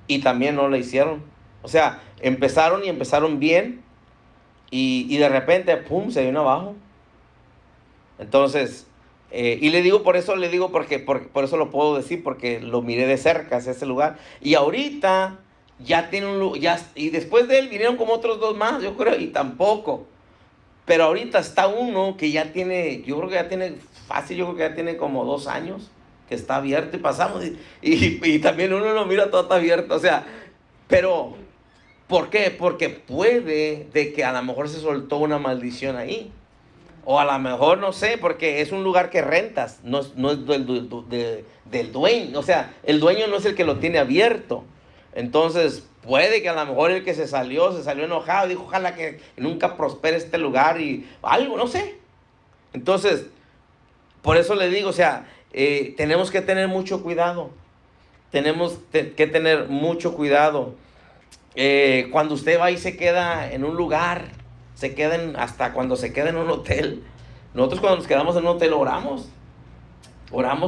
y también no lo hicieron. O sea, empezaron bien y de repente, pum, se vino abajo. Entonces, y le digo por eso, porque por eso lo puedo decir, porque lo miré de cerca, ese lugar. Y ahorita ya tiene un lugar, y después de él vinieron como otros 2 más, yo creo, y tampoco. Pero ahorita está uno que ya tiene, yo creo que ya tiene como 2 años que está abierto, y pasamos y también uno lo mira, todo está abierto. O sea, pero ¿por qué? Porque puede de que a lo mejor se soltó una maldición ahí, o a lo mejor no sé, porque es un lugar que rentas, no es del dueño. O sea, el dueño no es el que lo tiene abierto. Entonces puede que a lo mejor el que se salió enojado, dijo ojalá que nunca prospere este lugar y algo, no sé. Entonces, por eso le digo, o sea, tenemos que tener mucho cuidado. tenemos que tener mucho cuidado. Cuando usted va y se queda en un lugar, hasta cuando se queda en un hotel. Nosotros cuando nos quedamos en un hotel oramos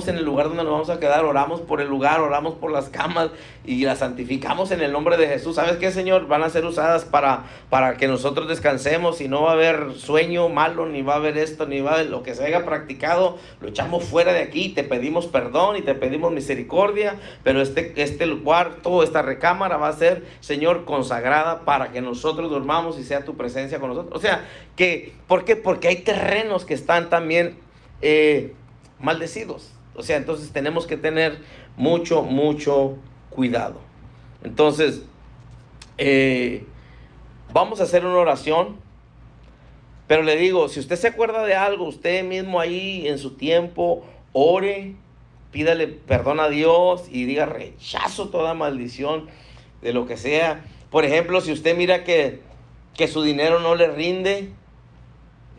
en el lugar donde nos vamos a quedar, oramos por el lugar, oramos por las camas y las santificamos en el nombre de Jesús. ¿Sabes qué, Señor? Van a ser usadas para que nosotros descansemos y no va a haber sueño malo, ni va a haber esto, ni va a haber lo que se haya practicado, lo echamos fuera de aquí, te pedimos perdón y te pedimos misericordia, pero este cuarto, esta recámara va a ser, Señor, consagrada para que nosotros durmamos y sea tu presencia con nosotros. O sea, ¿por qué? Porque hay terrenos que están también maldecidos. O sea, entonces tenemos que tener mucho cuidado. Entonces, vamos a hacer una oración. Pero le digo, si usted se acuerda de algo, usted mismo ahí en su tiempo, ore, pídale perdón a Dios y diga, rechazo toda maldición de lo que sea. Por ejemplo, si usted mira que su dinero no le rinde,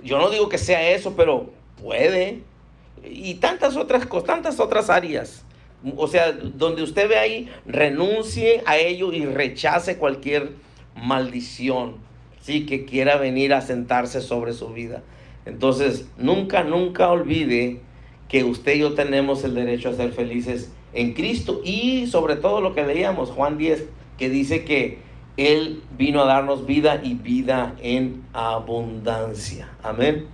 yo no digo que sea eso, pero puede. Y tantas otras áreas. O sea, donde usted ve ahí, renuncie a ello y rechace cualquier maldición, sí, que quiera venir a sentarse sobre su vida. Entonces, nunca olvide que usted y yo tenemos el derecho a ser felices en Cristo. Y sobre todo lo que leíamos, Juan 10, que dice que Él vino a darnos vida y vida en abundancia. Amén.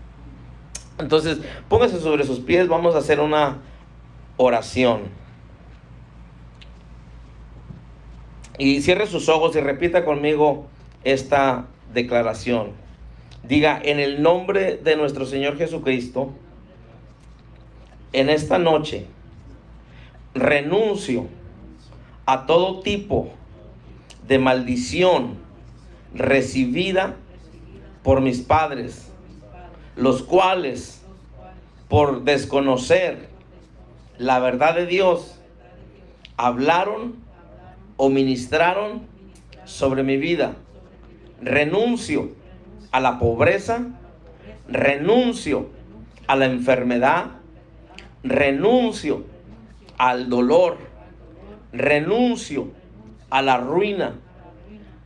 Entonces, póngase sobre sus pies, vamos a hacer una oración. Y cierre sus ojos y repita conmigo esta declaración. Diga, en el nombre de nuestro Señor Jesucristo, en esta noche, renuncio a todo tipo de maldición recibida por mis padres, los cuales, por desconocer la verdad de Dios, hablaron o ministraron sobre mi vida. Renuncio a la pobreza, renuncio a la enfermedad, renuncio al dolor, renuncio a la ruina,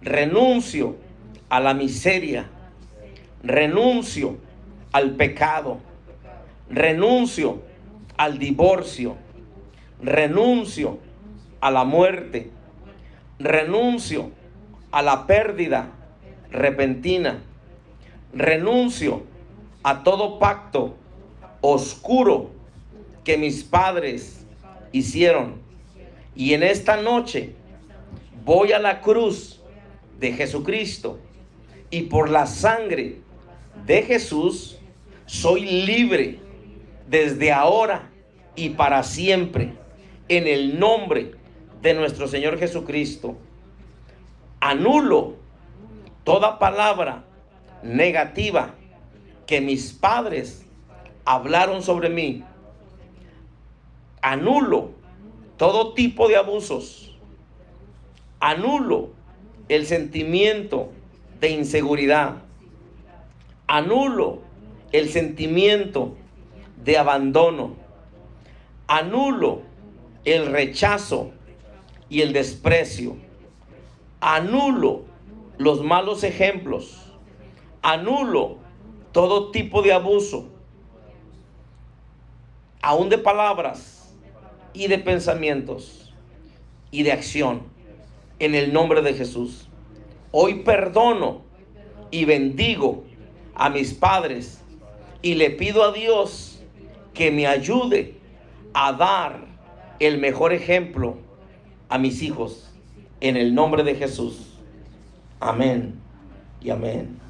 renuncio a la miseria, renuncio al pecado, renuncio al divorcio, renuncio a la muerte, renuncio a la pérdida repentina, renuncio a todo pacto oscuro que mis padres hicieron. Y en esta noche voy a la cruz de Jesucristo y por la sangre de Jesús soy libre desde ahora y para siempre, en el nombre de nuestro Señor Jesucristo. Anulo toda palabra negativa que mis padres hablaron sobre mí. Anulo todo tipo de abusos. Anulo el sentimiento de inseguridad. Anulo el sentimiento de abandono. Anulo el rechazo y el desprecio. Anulo los malos ejemplos. Anulo todo tipo de abuso, aún de palabras y de pensamientos y de acción, en el nombre de Jesús. Hoy perdono y bendigo a mis padres y le pido a Dios que me ayude a dar el mejor ejemplo a mis hijos, en el nombre de Jesús. Amén y amén.